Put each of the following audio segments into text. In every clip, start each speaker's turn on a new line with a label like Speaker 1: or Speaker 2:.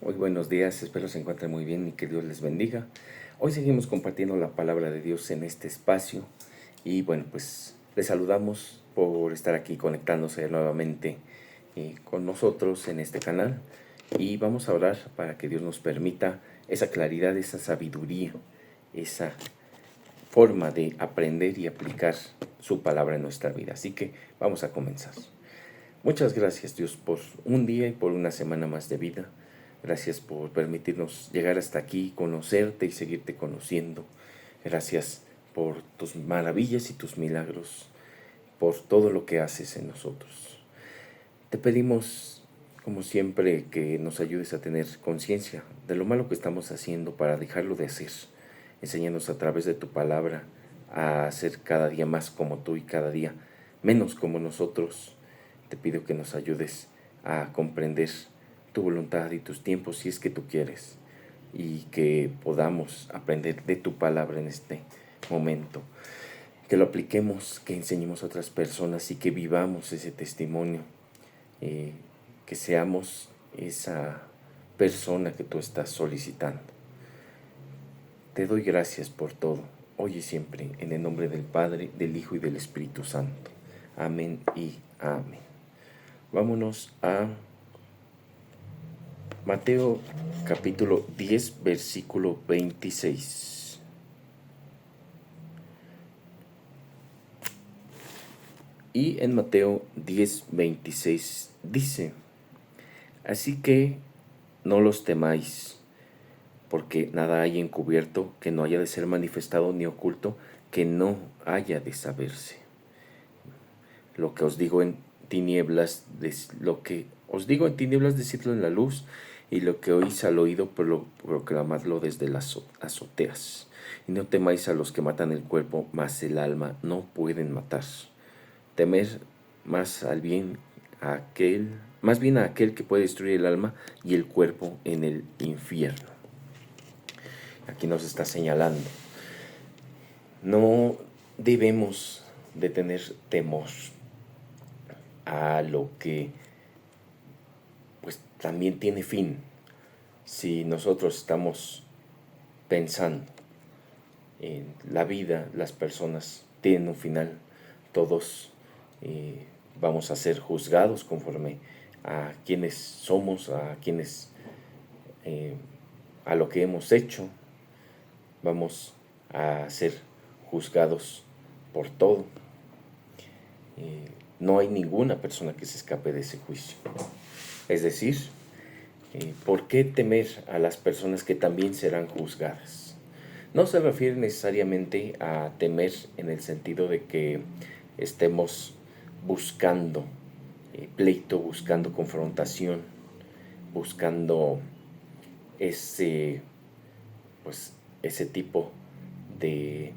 Speaker 1: Muy buenos días, espero se encuentren muy bien y que Dios les bendiga. Hoy seguimos compartiendo la palabra de Dios en este espacio y bueno, pues les saludamos por estar aquí conectándose nuevamente con nosotros en este canal y vamos a orar para que Dios nos permita esa claridad, esa sabiduría, esa forma de aprender y aplicar su palabra en nuestra vida. Así que vamos a comenzar. Muchas gracias, Dios, por un día y por una semana más de vida. Gracias por permitirnos llegar hasta aquí, conocerte y seguirte conociendo. Gracias por tus maravillas y tus milagros, por todo lo que haces en nosotros. Te pedimos, como siempre, que nos ayudes a tener conciencia de lo malo que estamos haciendo para dejarlo de hacer. Enséñanos a través de tu palabra a ser cada día más como tú y cada día menos como nosotros. Te pido que nos ayudes a comprender tu voluntad y tus tiempos si es que tú quieres y que podamos aprender de tu palabra en este momento. Que lo apliquemos, que enseñemos a otras personas y que vivamos ese testimonio. Que seamos esa persona que tú estás solicitando. Te doy gracias por todo, hoy y siempre, en el nombre del Padre, del Hijo y del Espíritu Santo. Amén y amén. Vámonos a Mateo capítulo 10, versículo 26. Y en Mateo 10, 26 dice: Así que no los temáis, porque nada hay encubierto que no haya de ser manifestado, ni oculto que no haya de saberse. Lo que os digo en tinieblas, decidlo en la luz, y lo que oís al oído, proclamadlo desde las azoteas. Y no temáis a los que matan el cuerpo, mas el alma no pueden matar. Temer más bien a aquel que puede destruir el alma y el cuerpo en el infierno. Aquí nos está señalando. No debemos de tener temor a lo que pues también tiene fin. Si nosotros estamos pensando en la vida, las personas tienen un final, todos vamos a ser juzgados conforme a quienes somos, a lo que hemos hecho. Vamos a ser juzgados por todo. No hay ninguna persona que se escape de ese juicio. Es decir, ¿por qué temer a las personas que también serán juzgadas? No se refiere necesariamente a temer en el sentido de que estemos buscando pleito, buscando confrontación, buscando ese tipo de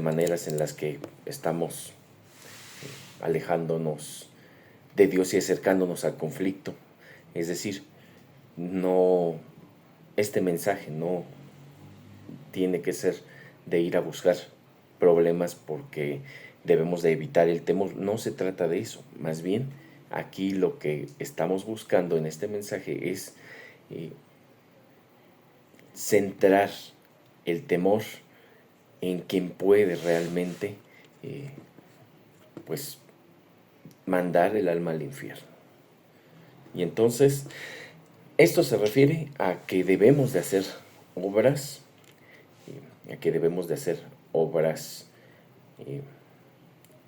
Speaker 1: maneras en las que estamos alejándonos de Dios y acercándonos al conflicto. Es decir, este mensaje no tiene que ser de ir a buscar problemas porque debemos de evitar el temor. No se trata de eso. Más bien, aquí lo que estamos buscando en este mensaje es centrar el temor en quien puede realmente mandar el alma al infierno. Y entonces esto se refiere a que debemos de hacer obras,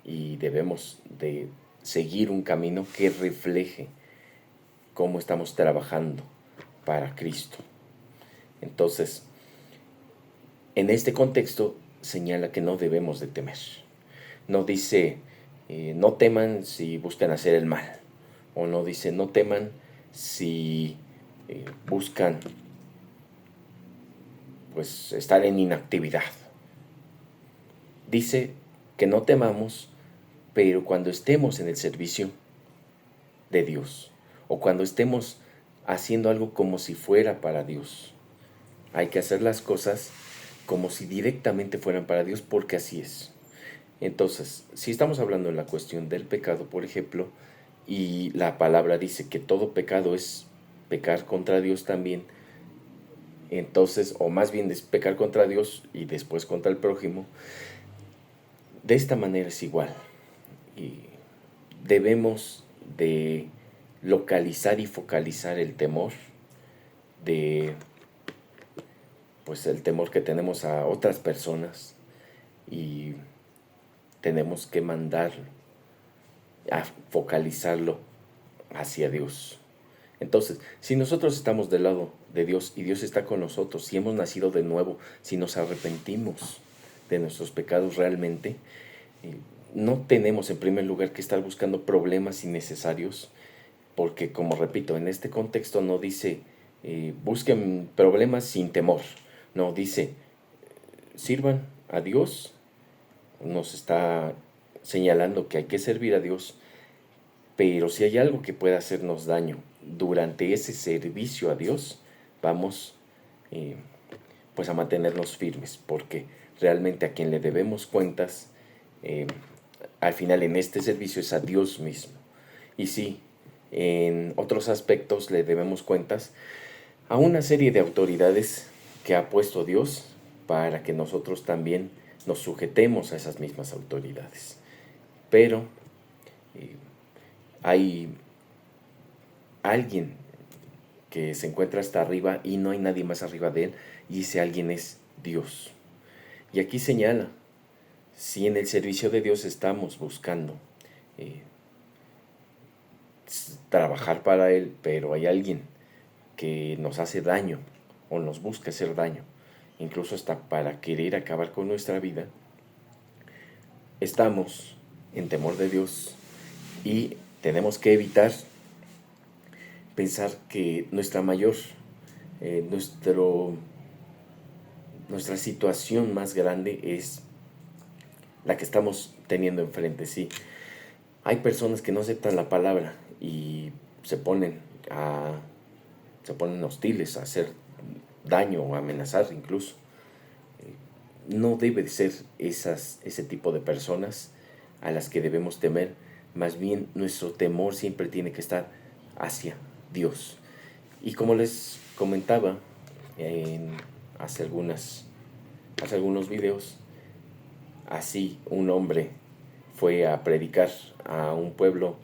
Speaker 1: y debemos de seguir un camino que refleje cómo estamos trabajando para Cristo. Entonces, en este contexto señala que no debemos de temer. No dice, no teman si buscan hacer el mal. O no dice, no teman si buscan estar en inactividad. Dice que no temamos, pero cuando estemos en el servicio de Dios, o cuando estemos haciendo algo como si fuera para Dios, hay que hacer las cosas como si directamente fueran para Dios, porque así es. Entonces, si estamos hablando en la cuestión del pecado, por ejemplo, y la palabra dice que todo pecado es pecar contra Dios también, entonces, o más bien es pecar contra Dios y después contra el prójimo, de esta manera es igual. Y debemos de localizar y focalizar el temor, de pues el temor que tenemos a otras personas, y tenemos que mandarlo a focalizarlo hacia Dios. Entonces, si nosotros estamos del lado de Dios y Dios está con nosotros, si hemos nacido de nuevo, si nos arrepentimos de nuestros pecados realmente, no tenemos en primer lugar que estar buscando problemas innecesarios, porque como repito, en este contexto no dice busquen problemas sin temor, no, dice sirvan a Dios, nos está señalando que hay que servir a Dios, pero si hay algo que pueda hacernos daño durante ese servicio a Dios, vamos pues a mantenernos firmes, porque realmente a quien le debemos cuentas al final en este servicio es a Dios mismo. Y sí, en otros aspectos le debemos cuentas a una serie de autoridades que ha puesto Dios para que nosotros también nos sujetemos a esas mismas autoridades. Pero hay alguien que se encuentra hasta arriba y no hay nadie más arriba de él, y ese alguien es Dios. Y aquí señala, si en el servicio de Dios estamos buscando trabajar para Él, pero hay alguien que nos hace daño o nos busca hacer daño, incluso hasta para querer acabar con nuestra vida, estamos en temor de Dios y tenemos que evitar pensar que nuestra situación más grande es la que estamos teniendo enfrente. Sí, hay personas que no aceptan la palabra y se ponen hostiles a hacer daño o amenazar incluso. No debe de ser ese tipo de personas a las que debemos temer. Más bien nuestro temor siempre tiene que estar hacia Dios. Y como les comentaba hace algunos videos, así un hombre fue a predicar a un pueblo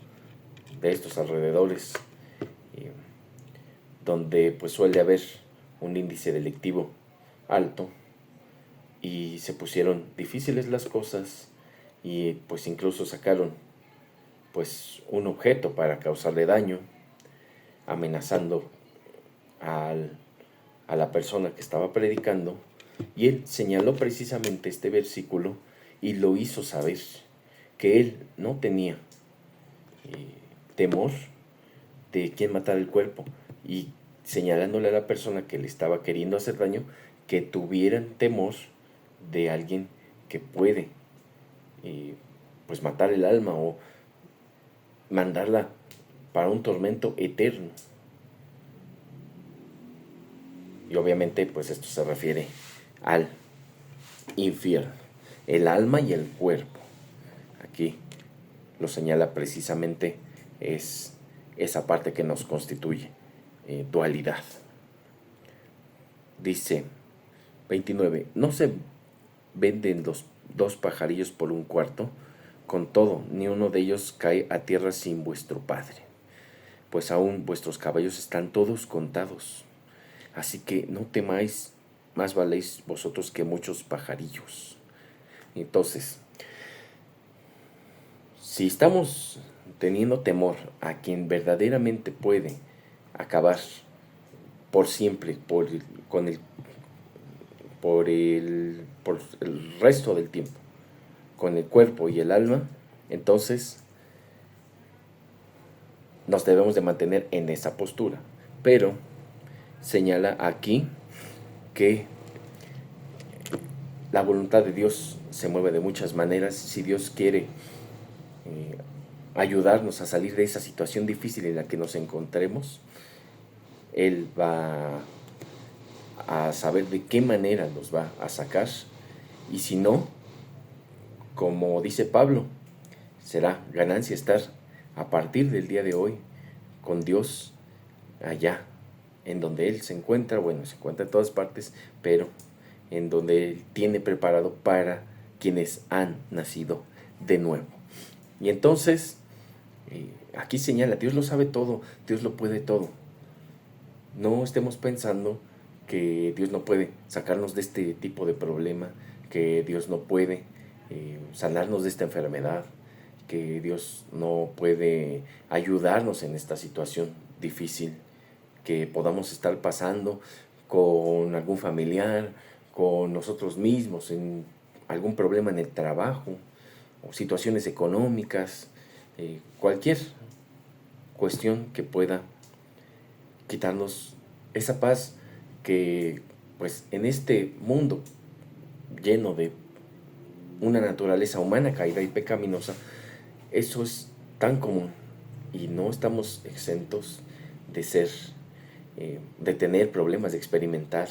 Speaker 1: de estos alrededores, donde pues suele haber un índice delictivo alto, y se pusieron difíciles las cosas, y pues incluso sacaron pues un objeto para causarle daño, amenazando a la persona que estaba predicando, y él señaló precisamente este versículo y lo hizo saber, que él no tenía temor de quien matara el cuerpo, y señalándole a la persona que le estaba queriendo hacer daño que tuvieran temor de alguien que puede pues matar el alma o mandarla para un tormento eterno. Y obviamente pues esto se refiere al infierno, el alma y el cuerpo. Aquí lo señala precisamente, es esa parte que nos constituye, dualidad. Dice 29, no se venden dos pajarillos por un cuarto, con todo, ni uno de ellos cae a tierra sin vuestro Padre, pues aún vuestros caballos están todos contados. Así que no temáis, más valéis vosotros que muchos pajarillos. Entonces, si estamos teniendo temor a quien verdaderamente puede acabar por siempre por el resto del tiempo con el cuerpo y el alma, entonces nos debemos de mantener en esa postura. Pero señala aquí que la voluntad de Dios se mueve de muchas maneras. Si Dios quiere ayudarnos a salir de esa situación difícil en la que nos encontremos, Él va a saber de qué manera nos va a sacar. Y si no, como dice Pablo, será ganancia estar a partir del día de hoy con Dios allá en donde Él se encuentra, bueno, se encuentra en todas partes, pero en donde Él tiene preparado para quienes han nacido de nuevo. Y entonces, aquí señala, Dios lo sabe todo, Dios lo puede todo. No estemos pensando que Dios no puede sacarnos de este tipo de problema, que Dios no puede sanarnos de esta enfermedad, que Dios no puede ayudarnos en esta situación difícil que podamos estar pasando con algún familiar, con nosotros mismos, en algún problema en el trabajo, o situaciones económicas, cualquier cuestión que pueda quitarnos esa paz que pues en este mundo lleno de una naturaleza humana caída y pecaminosa, eso es tan común y no estamos exentos de ser, de tener problemas, de experimentar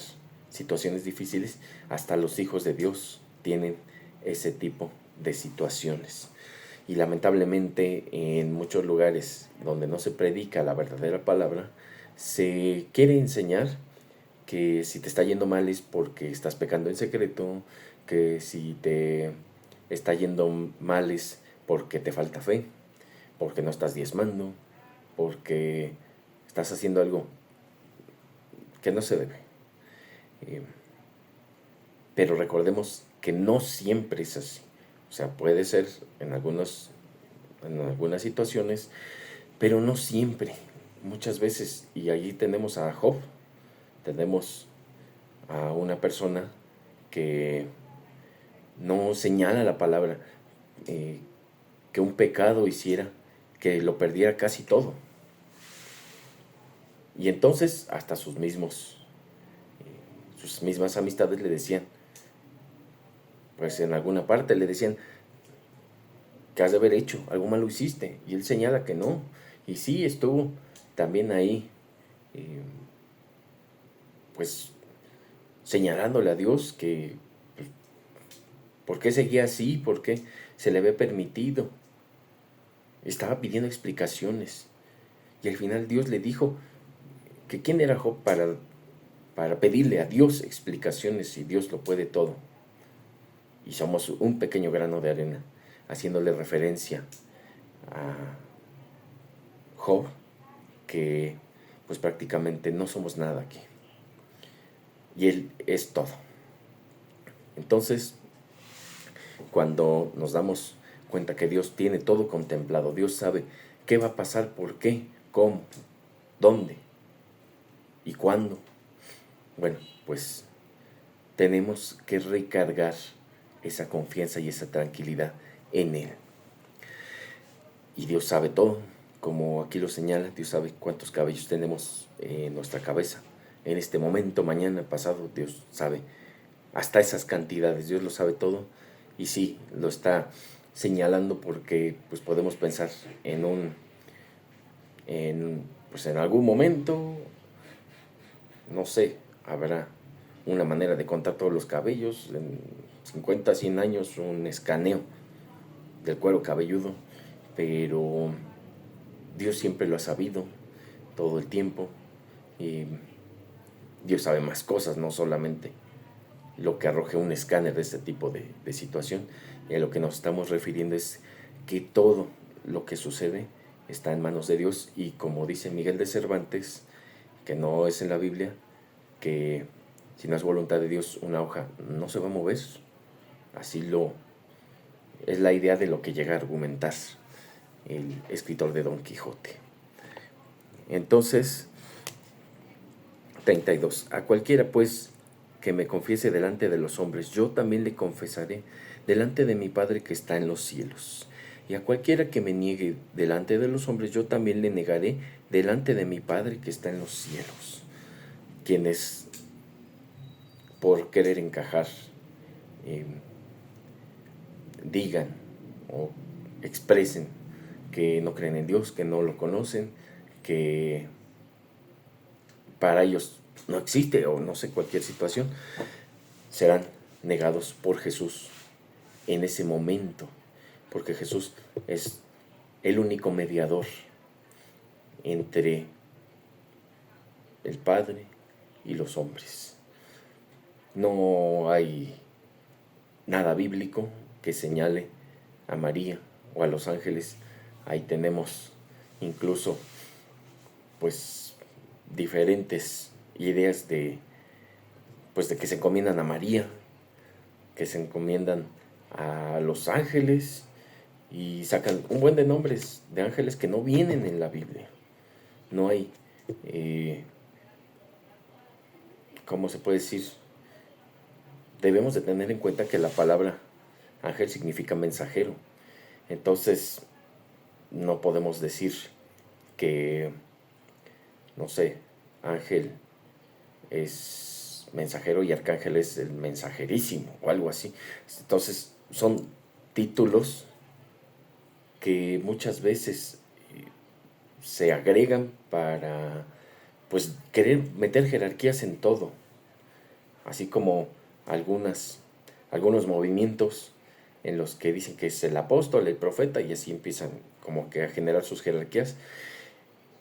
Speaker 1: situaciones difíciles. Hasta los hijos de Dios tienen ese tipo de situaciones. Y lamentablemente en muchos lugares donde no se predica la verdadera palabra, se quiere enseñar que si te está yendo mal es porque estás pecando en secreto, que si te está yendo mal es porque te falta fe, porque no estás diezmando, porque estás haciendo algo que no se debe. Pero recordemos que no siempre es así. O sea, puede ser en algunas situaciones, pero no siempre. Muchas veces, y allí tenemos a Job, tenemos a una persona que no señala la palabra, que un pecado hiciera que lo perdiera casi todo. Y entonces hasta sus mismas amistades le decían, pues en alguna parte le decían, que has de haber hecho, algo malo hiciste. Y él señala que no. Y sí, estuvo también ahí, pues señalándole a Dios que, pues, ¿por qué seguía así? ¿Por qué se le había permitido? Estaba pidiendo explicaciones. Y al final Dios le dijo que quién era Job para pedirle a Dios explicaciones si Dios lo puede todo. Y somos un pequeño grano de arena, haciéndole referencia a Job, que pues prácticamente no somos nada aquí. Y Él es todo. Entonces, cuando nos damos cuenta que Dios tiene todo contemplado, Dios sabe qué va a pasar, por qué, cómo, dónde y cuándo, bueno, pues tenemos que recargar esa confianza y esa tranquilidad en Él. Y Dios sabe todo, como aquí lo señala, Dios sabe cuántos cabellos tenemos en nuestra cabeza. En este momento, mañana, pasado, Dios sabe hasta esas cantidades, Dios lo sabe todo. Y sí, lo está señalando porque pues podemos pensar pues en algún momento, no sé, habrá una manera de contar todos los cabellos, en 50, 100 años, un escaneo del cuero cabelludo, pero Dios siempre lo ha sabido todo el tiempo, y Dios sabe más cosas, no solamente lo que arroje un escáner de este tipo de situación. Y a lo que nos estamos refiriendo es que todo lo que sucede está en manos de Dios, y como dice Miguel de Cervantes, que no es en la Biblia, que si no es voluntad de Dios una hoja no se va a mover. Así es la idea de lo que llega a argumentar el escritor de Don Quijote. Entonces, 32. A cualquiera pues que me confiese delante de los hombres, yo también le confesaré delante de mi Padre que está en los cielos. Y a cualquiera que me niegue delante de los hombres, yo también le negaré delante de mi Padre que está en los cielos. Quienes, por querer encajar, digan o expresen que no creen en Dios, que no lo conocen, que para ellos no existe, o no sé, cualquier situación, serán negados por Jesús en ese momento, porque Jesús es el único mediador entre el Padre y los hombres. No hay nada bíblico que señale a María o a los ángeles. Ahí tenemos incluso pues diferentes ideas de que se encomiendan a María, que se encomiendan a los ángeles y sacan un buen de nombres de ángeles que no vienen en la Biblia. No hay, ¿cómo se puede decir? Debemos de tener en cuenta que la palabra ángel significa mensajero. Entonces, no podemos decir que, no sé, ángel es mensajero y arcángel es el mensajerísimo o algo así. Entonces, son títulos que muchas veces se agregan para, pues, querer meter jerarquías en todo. Así como algunos movimientos en los que dicen que es el apóstol, el profeta, y así empiezan como que a generar sus jerarquías,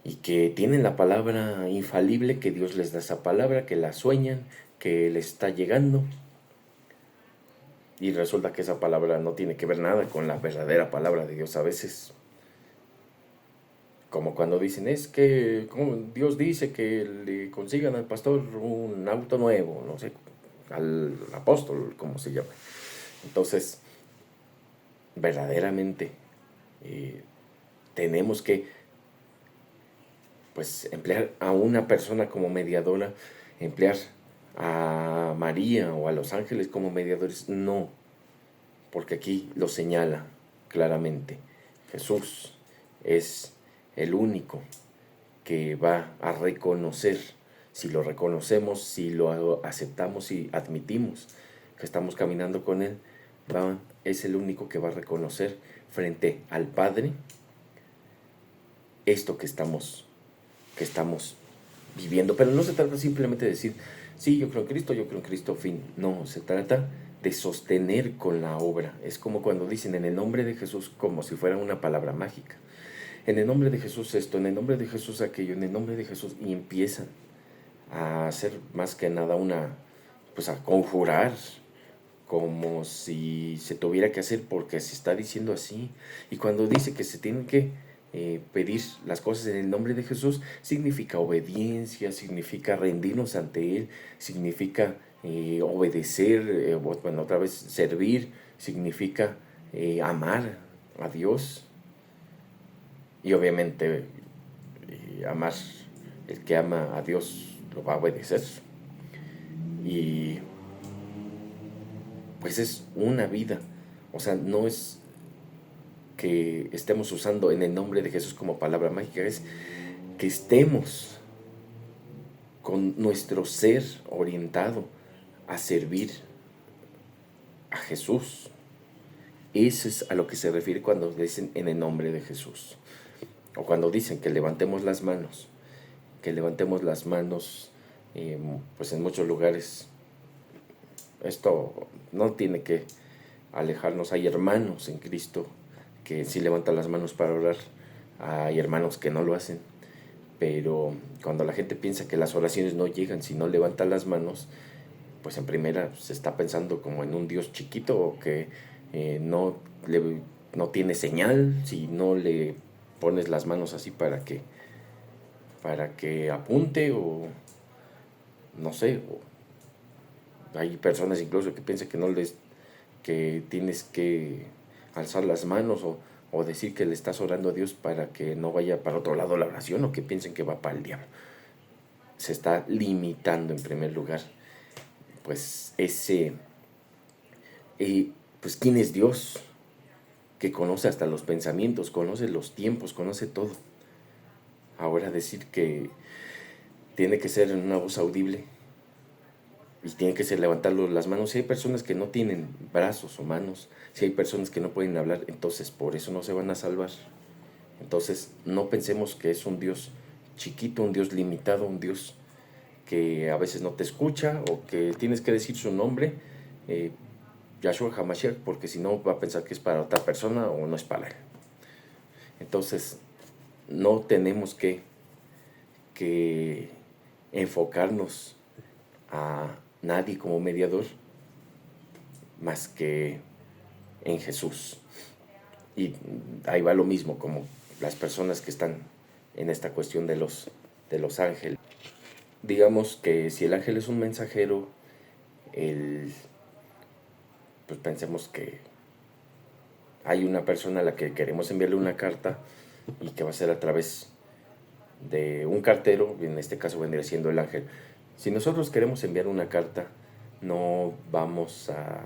Speaker 1: y que tienen la palabra infalible, que Dios les da esa palabra, que la sueñan, que les está llegando, y resulta que esa palabra no tiene que ver nada con la verdadera palabra de Dios a veces. Como cuando dicen, es que como Dios dice que le consigan al pastor un auto nuevo, no sé, al apóstol, como se llama. Entonces, verdaderamente tenemos que, pues, emplear a una persona como mediadora, emplear a María o a los ángeles como mediadores. No, porque aquí lo señala claramente. Jesús es el único que va a reconocer, si lo reconocemos, si lo aceptamos y admitimos que estamos caminando con Él, es el único que va a reconocer frente al Padre esto que estamos viviendo. Pero no se trata simplemente de decir, sí, yo creo en Cristo, fin. No, se trata de sostener con la obra. Es como cuando dicen en el nombre de Jesús, como si fuera una palabra mágica. En el nombre de Jesús esto, en el nombre de Jesús aquello, en el nombre de Jesús, y empiezan a hacer más que nada pues a conjurar, como si se tuviera que hacer porque se está diciendo así. Y cuando dice que se tienen que pedir las cosas en el nombre de Jesús, significa obediencia, significa rendirnos ante Él, significa obedecer, bueno, otra vez servir, significa amar a Dios. Y obviamente amar, el que ama a Dios lo va a obedecer. Y pues es una vida. O sea, no es que estemos usando en el nombre de Jesús como palabra mágica, es que estemos con nuestro ser orientado a servir a Jesús. Eso es a lo que se refiere cuando dicen en el nombre de Jesús. O cuando dicen que levantemos las manos. Que levantemos las manos, pues en muchos lugares. Esto no tiene que alejarnos. Hay hermanos en Cristo que sí levantan las manos para orar. Hay hermanos que no lo hacen. Pero cuando la gente piensa que las oraciones no llegan si no levanta las manos, pues en primera se está pensando como en un Dios chiquito o que no tiene señal si no le pones las manos así para que apunte, o no sé, hay personas incluso que piensan que tienes que alzar las manos o decir que le estás orando a Dios para que no vaya para otro lado la oración, o que piensen que va para el diablo. Se está limitando en primer lugar pues pues quién es Dios, que conoce hasta los pensamientos, conoce los tiempos, conoce todo. Ahora decir que tiene que ser en una voz audible y tiene que ser levantar las manos. Si hay personas que no tienen brazos o manos, si hay personas que no pueden hablar, entonces por eso no se van a salvar. Entonces no pensemos que es un Dios chiquito, un Dios limitado, un Dios que a veces no te escucha, o que tienes que decir su nombre, Yahshua HaMashiach, porque si no va a pensar que es para otra persona o no es para él. Entonces no tenemos que enfocarnos a nadie como mediador más que en Jesús. Y ahí va lo mismo, como las personas que están en esta cuestión de los ángeles. Digamos que si el ángel es un mensajero, pues pensemos que hay una persona a la que queremos enviarle una carta y que va a ser a través de un cartero, en este caso vendría siendo el ángel. Si nosotros queremos enviar una carta, no vamos a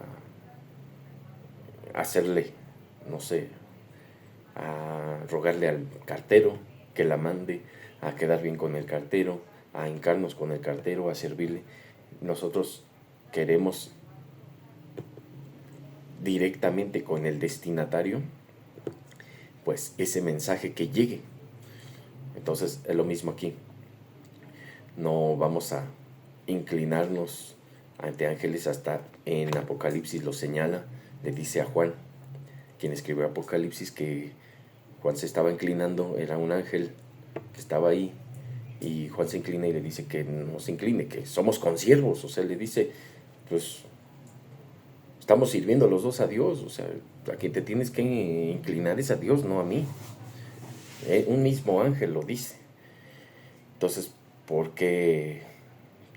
Speaker 1: hacerle, no sé, a rogarle al cartero que la mande, a quedar bien con el cartero, a hincarnos con el cartero, a servirle. Nosotros queremos directamente con el destinatario, pues ese mensaje que llegue. Entonces es lo mismo aquí. No vamos a inclinarnos ante ángeles, hasta en Apocalipsis lo señala, le dice a Juan, quien escribió Apocalipsis, que Juan se estaba inclinando, era un ángel que estaba ahí, y Juan se inclina y le dice que no se incline, que somos consiervos, o sea, le dice, pues estamos sirviendo los dos a Dios, o sea, a quien te tienes que inclinar es a Dios, no a mí. Un mismo ángel lo dice. Entonces, ¿por qué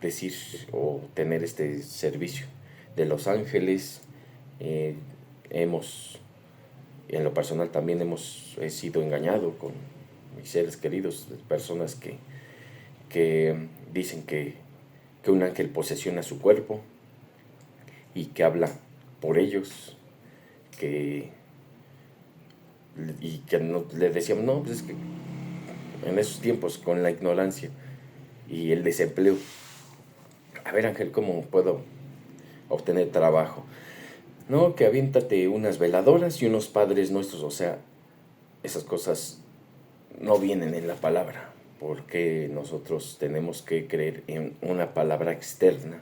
Speaker 1: decir o tener este servicio de los ángeles? Hemos, en lo personal también he sido engañado con mis seres queridos, personas que dicen que un ángel posesiona su cuerpo y que habla por ellos, y que no, le decíamos, no, pues es que en esos tiempos, con la ignorancia y el desempleo, a ver, ángel, ¿cómo puedo obtener trabajo? No, que aviéntate unas veladoras y unos padres nuestros. O sea, esas cosas no vienen en la palabra, porque nosotros tenemos que creer en una palabra externa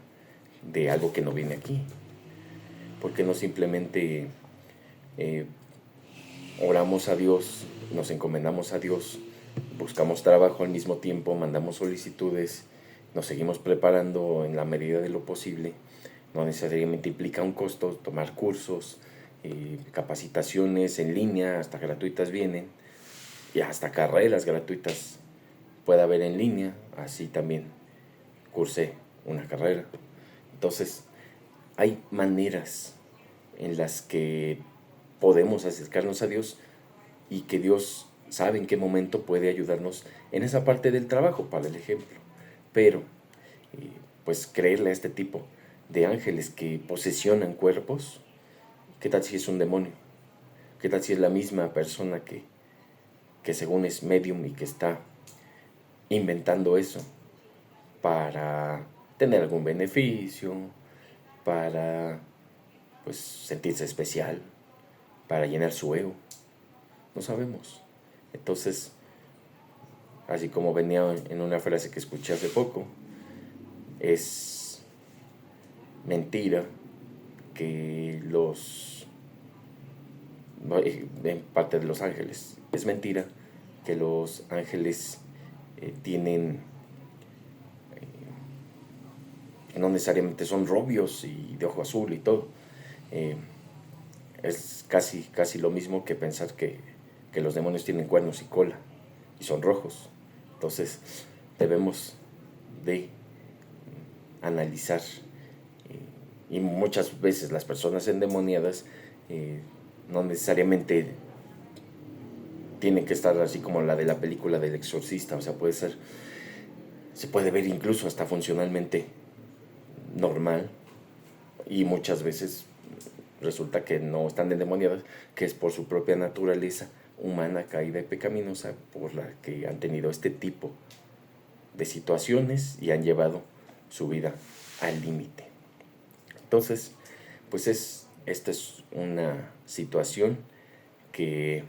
Speaker 1: de algo que no viene aquí. Porque no simplemente oramos a Dios, nos encomendamos a Dios, buscamos trabajo al mismo tiempo, mandamos solicitudes, nos seguimos preparando en la medida de lo posible. No necesariamente implica un costo, tomar cursos, capacitaciones en línea, hasta gratuitas vienen, y hasta carreras gratuitas puede haber en línea. Así también cursé una carrera. Entonces, hay maneras en las que podemos acercarnos a Dios y que Dios sabe en qué momento puede ayudarnos en esa parte del trabajo, para el ejemplo. Pero, pues creerle a este tipo de ángeles que posesionan cuerpos, ¿qué tal si es un demonio? ¿Qué tal si es la misma persona que según es medium y que está inventando eso para tener algún beneficio, para pues sentirse especial, para llenar su ego? No sabemos. Entonces, así como venía en una frase que escuché hace poco, es mentira que en parte de los ángeles, es mentira que los ángeles tienen, no necesariamente son rubios y de ojo azul y todo. Es casi lo mismo que pensar que los demonios tienen cuernos y cola y son rojos. Entonces debemos de analizar, y muchas veces las personas endemoniadas no necesariamente tienen que estar así como la de la película del exorcista. O sea, se puede ver incluso hasta funcionalmente normal, y muchas veces resulta que no están endemoniadas, que es por su propia naturaleza humana caída y pecaminosa, por la que han tenido este tipo de situaciones y han llevado su vida al límite. Entonces, pues esta es una situación que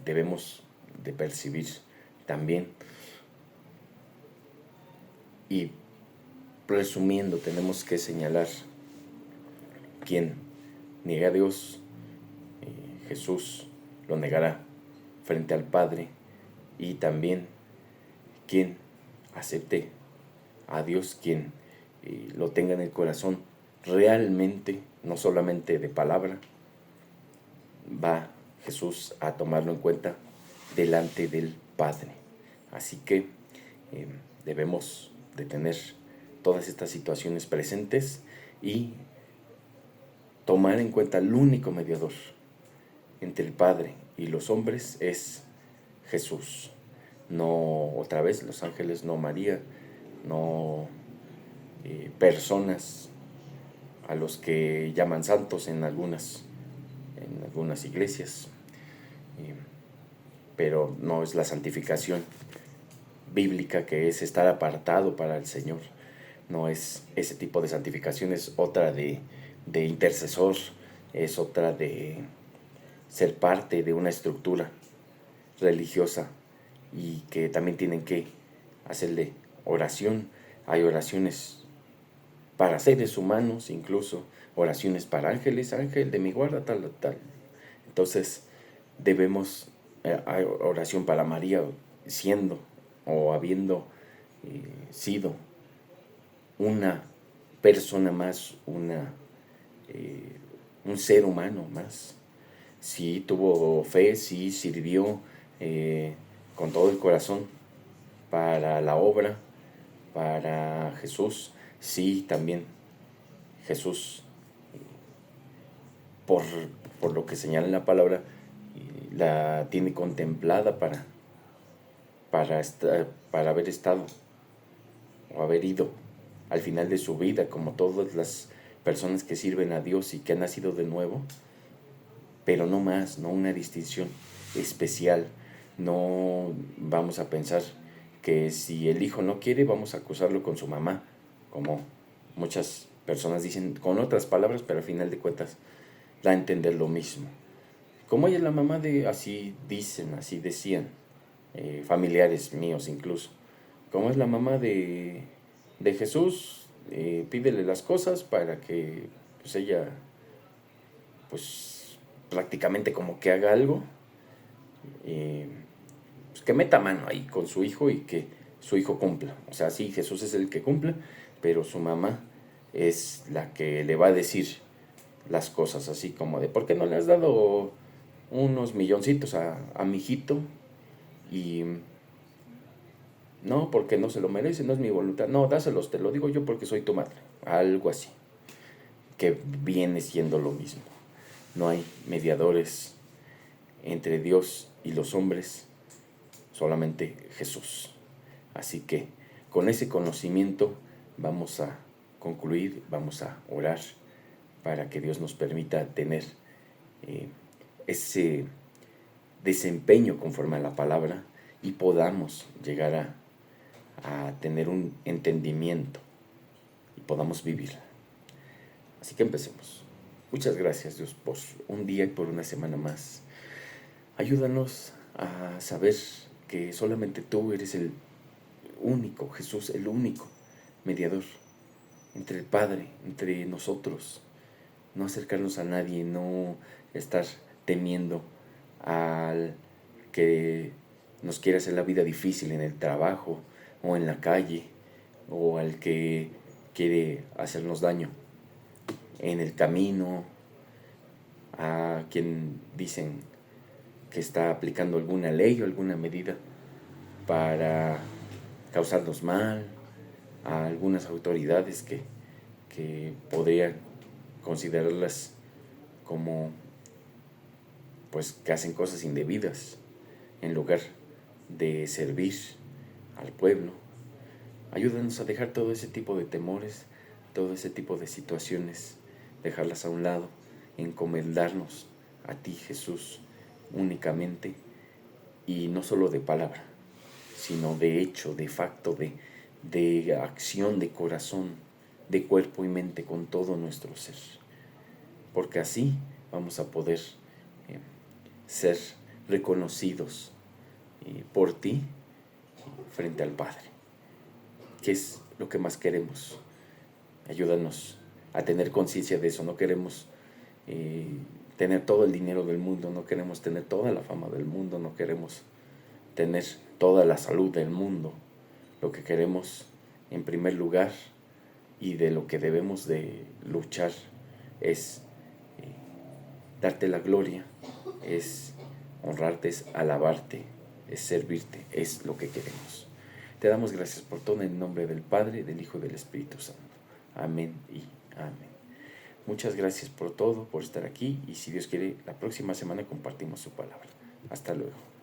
Speaker 1: debemos de percibir también. Y resumiendo, tenemos que señalar: quien niega a Dios, Jesús lo negará frente al Padre. Y también quien acepte a Dios, quien lo tenga en el corazón realmente, no solamente de palabra, va Jesús a tomarlo en cuenta delante del Padre. Así que debemos de tener todas estas situaciones presentes y tomar en cuenta el único mediador entre el Padre y los hombres es Jesús. No otra vez los ángeles, no María, no personas a los que llaman santos en algunas iglesias, pero no es la santificación bíblica, que es estar apartado para el Señor. No es ese tipo de santificación, es otra de intercesor, es otra de ser parte de una estructura religiosa y que también tienen que hacerle oración. Hay oraciones para seres humanos, incluso oraciones para ángeles, ángel de mi guarda, tal, tal. Entonces debemos, hay oración para María, siendo o habiendo sido una persona más, un ser humano más. Sí tuvo fe, sí sirvió con todo el corazón para la obra, para Jesús. Sí, también Jesús, por lo que señala en la palabra, la tiene contemplada para haber estado o haber ido al final de su vida, como todas las personas que sirven a Dios y que han nacido de nuevo, pero no más, no una distinción especial. No vamos a pensar que si el hijo no quiere, vamos a acusarlo con su mamá, como muchas personas dicen con otras palabras, pero al final de cuentas da a entender lo mismo. Como ella es la mamá de, así dicen, así decían, familiares míos incluso, como es la mamá de Jesús, pídele las cosas para que pues ella pues prácticamente como que haga algo, pues que meta mano ahí con su hijo y que su hijo cumpla. O sea, sí, Jesús es el que cumple, pero su mamá es la que le va a decir las cosas, así como de, ¿por qué no le has dado unos milloncitos a mi hijito? Y no, porque no se lo merece, no es mi voluntad. No, dáselos, te lo digo yo porque soy tu madre. Algo así, que viene siendo lo mismo. No hay mediadores entre Dios y los hombres, solamente Jesús. Así que con ese conocimiento vamos a concluir, vamos a orar para que Dios nos permita tener ese desempeño conforme a la palabra y podamos llegar a tener un entendimiento y podamos vivir. Así que empecemos. Muchas gracias, Dios, por un día y por una semana más. Ayúdanos a saber que solamente tú eres el único, Jesús, el único mediador entre el Padre, entre nosotros. No acercarnos a nadie, no estar temiendo al que nos quiere hacer la vida difícil en el trabajo o en la calle, o al que quiere hacernos daño en el camino, a quien dicen que está aplicando alguna ley o alguna medida para causarnos mal, a algunas autoridades que podrían considerarlas como pues que hacen cosas indebidas en lugar de servir al pueblo. Ayúdanos a dejar todo ese tipo de temores, todo ese tipo de situaciones, dejarlas a un lado, encomendarnos a ti, Jesús, únicamente, y no solo de palabra, sino de hecho, de facto, de acción, de corazón, de cuerpo y mente, con todo nuestro ser. Porque así vamos a poder ser reconocidos por ti frente al Padre, que es lo que más queremos. Ayúdanos a tener conciencia de eso. No queremos tener todo el dinero del mundo, no queremos tener toda la fama del mundo, no queremos tener toda la salud del mundo. Lo que queremos en primer lugar y de lo que debemos de luchar es darte la gloria, es honrarte, es alabarte, es servirte, es lo que queremos. Te damos gracias por todo en el nombre del Padre, del Hijo y del Espíritu Santo. Amén y amén. Muchas gracias por todo, por estar aquí y si Dios quiere, la próxima semana compartimos su palabra. Hasta luego.